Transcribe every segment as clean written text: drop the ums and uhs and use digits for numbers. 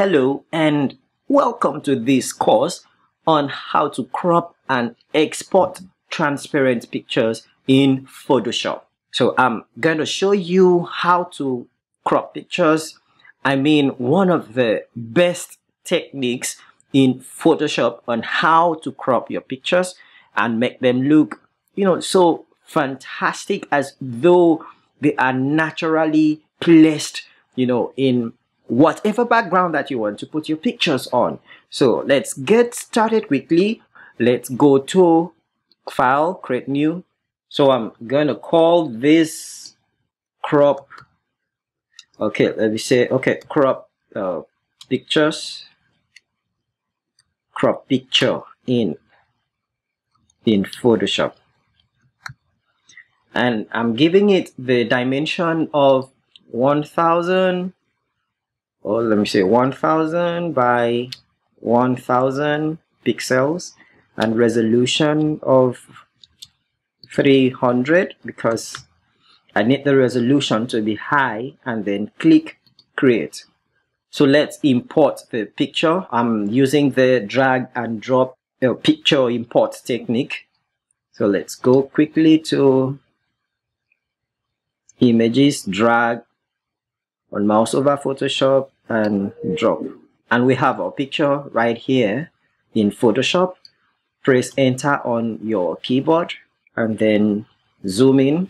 Hello and welcome to this course on how to crop and export transparent pictures in Photoshop. So I'm going to show you how to crop pictures. I mean, one of the best techniques in Photoshop on how to crop your pictures and make them look, so fantastic as though they are naturally placed, in whatever background that you want to put your pictures on. So let's get started quickly. Let's go to File, Create New. So I'm going to call this crop. Okay, let me say, okay, crop pictures. Crop picture in Photoshop. And I'm giving it the dimension of 1000, or let me say 1000 by 1000 pixels, and resolution of 300 because I need the resolution to be high, and then click create. So let's import the picture. I'm using the drag and drop picture import technique. So let's go quickly to images, drag on mouse over Photoshop and drop. And we have our picture right here in Photoshop. Press enter on your keyboard and then zoom in.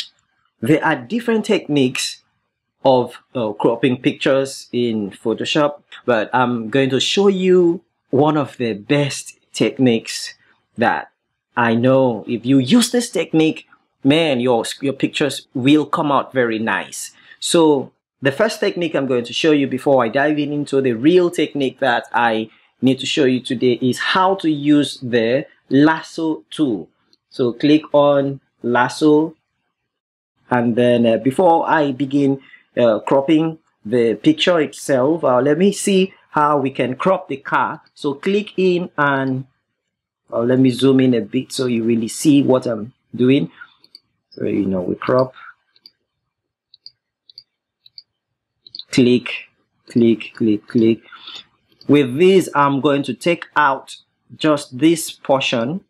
There are different techniques of cropping pictures in Photoshop, but I'm going to show you one of the best techniques that I know. If you use this technique, man, your pictures will come out very nice. So the first technique I'm going to show you before I dive into the real technique that I need to show you today is how to use the Lasso tool. So click on Lasso, and then before I begin cropping the picture itself, let me see how we can crop the car. So click in and let me zoom in a bit so you really see what I'm doing. So we crop, click, click, click, click. With this, I'm going to take out just this portion.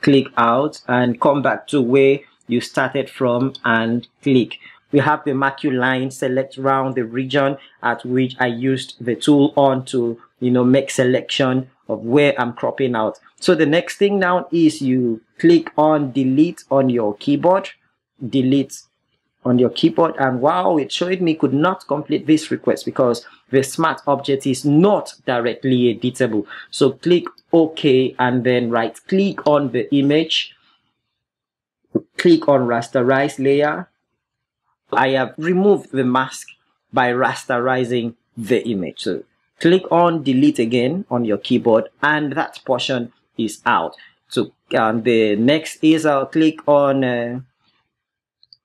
Click out and come back to where you started from and click. We have the marquee line. Select around the region at which I used the tool on to make selection of where I'm cropping out. So the next thing now is you click on delete on your keyboard. Delete on your keyboard, and wow, it showed me could not complete this request because the smart object is not directly editable. So click OK and then right click on the image, click on rasterize layer. I have removed the mask by rasterizing the image. So click on delete again on your keyboard, and that portion is out. So the next is I'll click on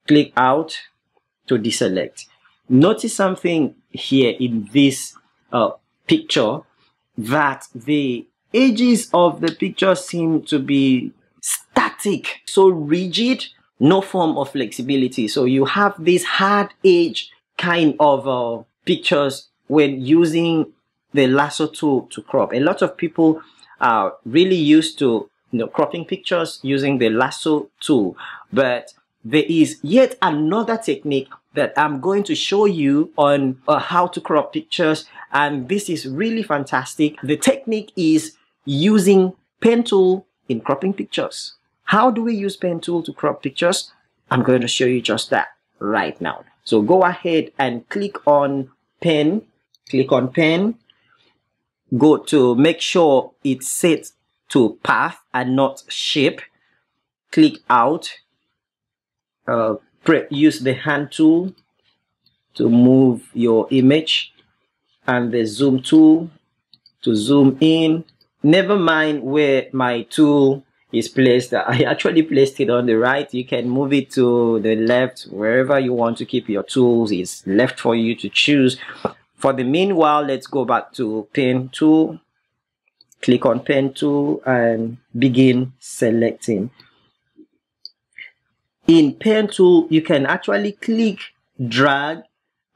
click out to deselect. Notice something here in this picture, that the edges of the picture seem to be static, so rigid, no form of flexibility. So you have this hard edge kind of pictures when using the Lasso tool to crop. A lot of people are really used to cropping pictures using the Lasso tool, but there is yet another technique that I'm going to show you on how to crop pictures, and this is really fantastic. The technique is using pen tool in cropping pictures. How do we use pen tool to crop pictures? I'm going to show you just that right now. So go ahead and click on pen, go to make sure it's set to path and not shape, click out. Use the hand tool to move your image and the zoom tool to zoom in. Never mind where my tool is placed. I actually placed it on the right. You can move it to the left. Wherever you want to keep your tools is left for you to choose. For the meanwhile, let's go back to pen tool. Click on pen tool and begin selecting. In pen tool, you can actually click, drag,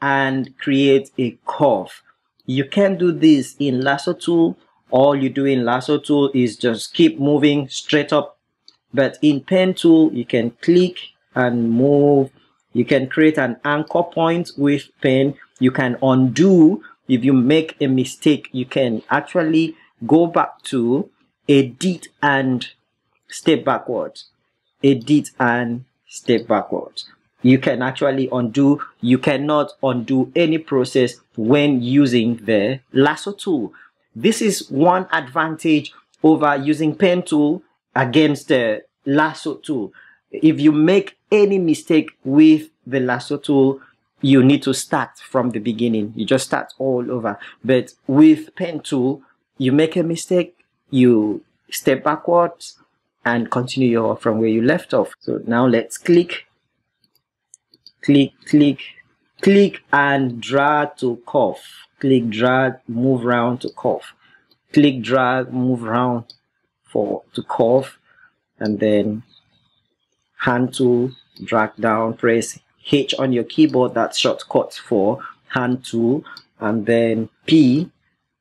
and create a curve. You can do this in Lasso Tool. All you do in Lasso Tool is just keep moving straight up. But in Pen Tool, you can click and move. You can create an anchor point with pen. You can undo. If you make a mistake, you can actually go back to edit and step backwards. Edit and step backwards. You can actually undo. You cannot undo any process when using the Lasso Tool. This is one advantage over using Pen Tool against the Lasso Tool. If you make any mistake with the Lasso Tool, you need to start from the beginning. You just start all over. But with Pen Tool, you make a mistake, you step backwards and continue from where you left off. So now let's click, and drag to curve. Click, drag, move around to curve. Click, drag, move around to curve, and then hand tool, drag down, press H on your keyboard, that's shortcut for hand tool, and then P,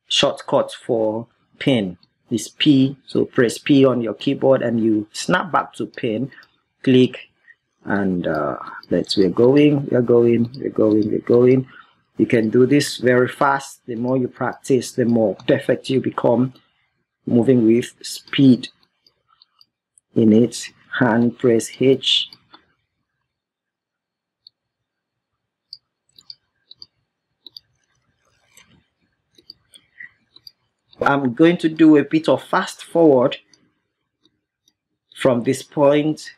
shortcut for pen, is P. So press P on your keyboard and you snap back to pen, click, and we're going. You can do this very fast. The more you practice, the more perfect you become, moving with speed in it. Hand press H. I'm going to do a bit of fast forward from this point.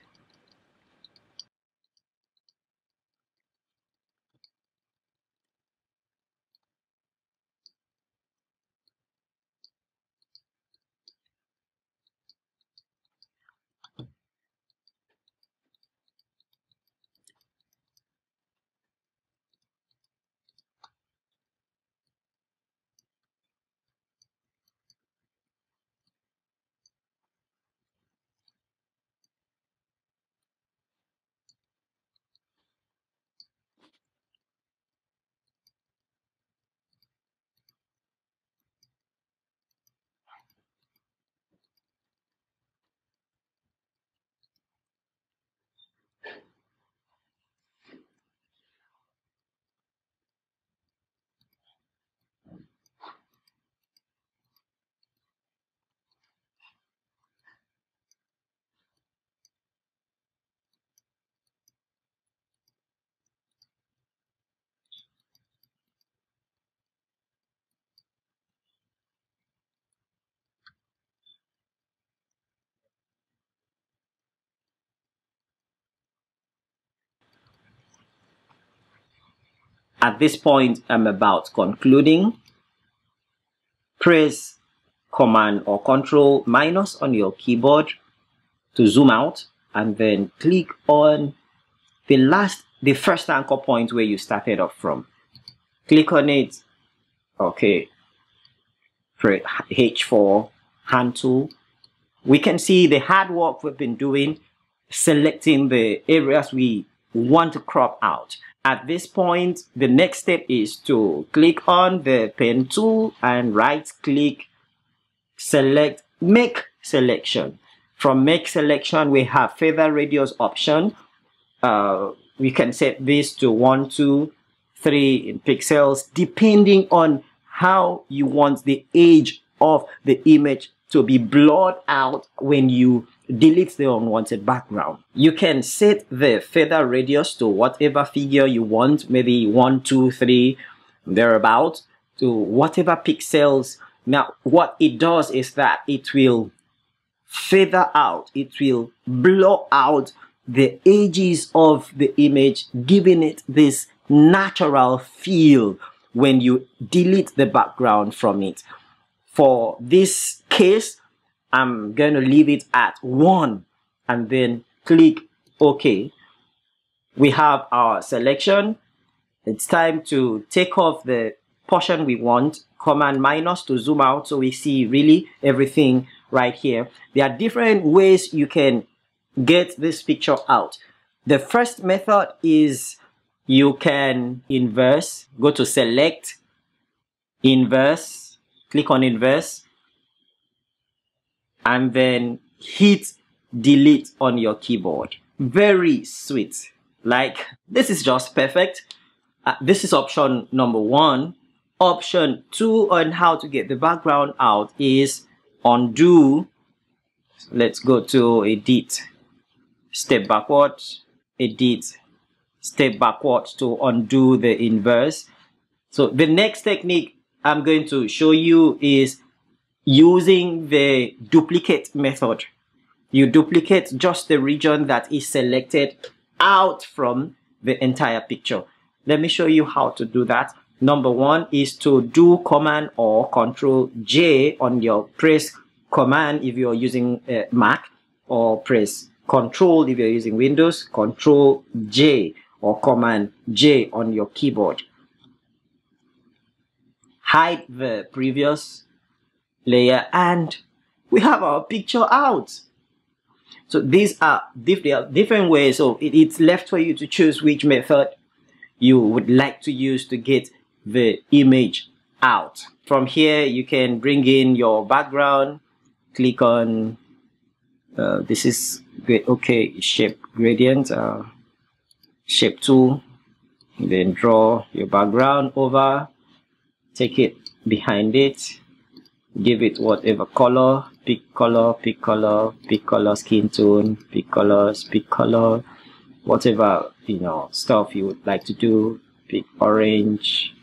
At this point, I'm about concluding. Press Command or Control minus on your keyboard to zoom out, and then click on the first anchor point where you started off from. Click on it. Okay. Press H for hand tool. We can see the hard work we've been doing, selecting the areas we want to crop out. At this point, the next step is to click on the pen tool and right click, select make selection. From make selection, we have feather radius option. We can set this to 1, 2, 3 in pixels, depending on how you want the edge of the image to be blurred out when you delete the unwanted background. You can set the feather radius to whatever figure you want, maybe 1, 2, 3, thereabout, to whatever pixels. Now, what it does is that it will feather out, it will blur out the edges of the image, giving it this natural feel when you delete the background from it. For this case, I'm going to leave it at 1 and then click OK. We have our selection. It's time to take off the portion we want. Command minus to zoom out so we see really everything right here. There are different ways you can get this picture out. The first method is You can inverse, go to select, inverse, click on inverse, and then hit delete on your keyboard. Very sweet. Like, this is just perfect. This is option number 1. Option 2 on how to get the background out is undo. Let's go to edit, step backwards, edit, step backwards to undo the inverse. So the next technique I'm going to show you is using the duplicate method. You duplicate just the region that is selected out from the entire picture. Let me show you how to do that. Number 1 is to do Command or Control J on your press Command if you're using Mac, or press Control if you're using Windows, Control J or Command J on your keyboard. Hide the previous layer and we have our picture out. So these are different ways. So it's left for you to choose which method you would like to use to get the image out. From here, you can bring in your background, click on, this is great, okay, shape gradient, shape tool, then draw your background over, take it behind it, give it whatever color, pick color, pick color, pick color, skin tone, pick colors, pick color, whatever, you know, stuff you would like to do. Pick orange,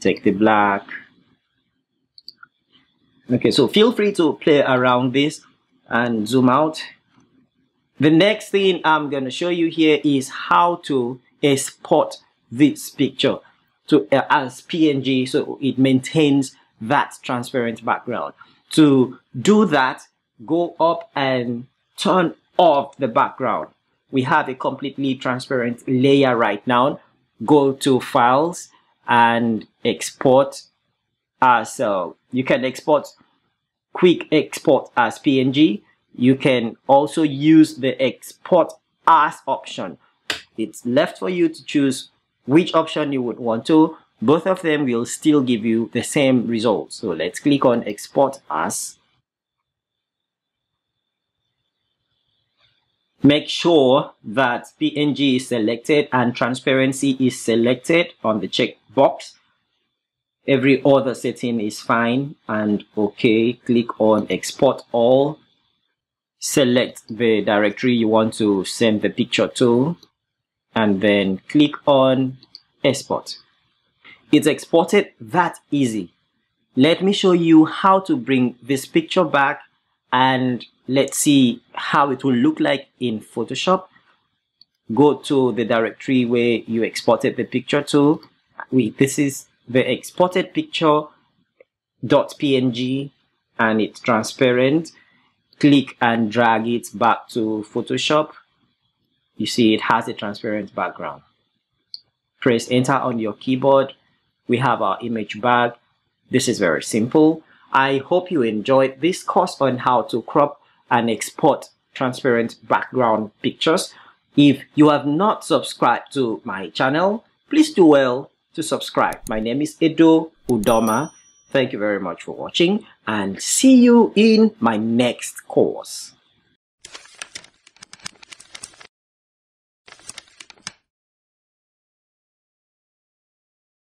take the black. Okay, so feel free to play around this and zoom out. The next thing I'm going to show you here is how to export this picture to as PNG so it maintains that transparent background. To do that, go up and turn off the background. We have a completely transparent layer right now. Go to Files and Export as you can export quick export as PNG. You can also use the export as option. It's left for you to choose which option you would want to. Both of them will still give you the same result. So let's click on export as. Make sure that PNG is selected and transparency is selected on the checkbox. Every other setting is fine and okay. Click on export all. Select the directory you want to send the picture to and then click on export. It's exported that easy. Let me show you how to bring this picture back and let's see how it will look like in Photoshop. Go to the directory where you exported the picture to. This is the exported picture .png and it's transparent. Click and drag it back to Photoshop. You see it has a transparent background. Press enter on your keyboard. We have our image back. This is very simple. I hope you enjoyed this course on how to crop and export transparent background pictures. If you have not subscribed to my channel, please do well to subscribe. My name is Edo Udoma. Thank you very much for watching and see you in my next course.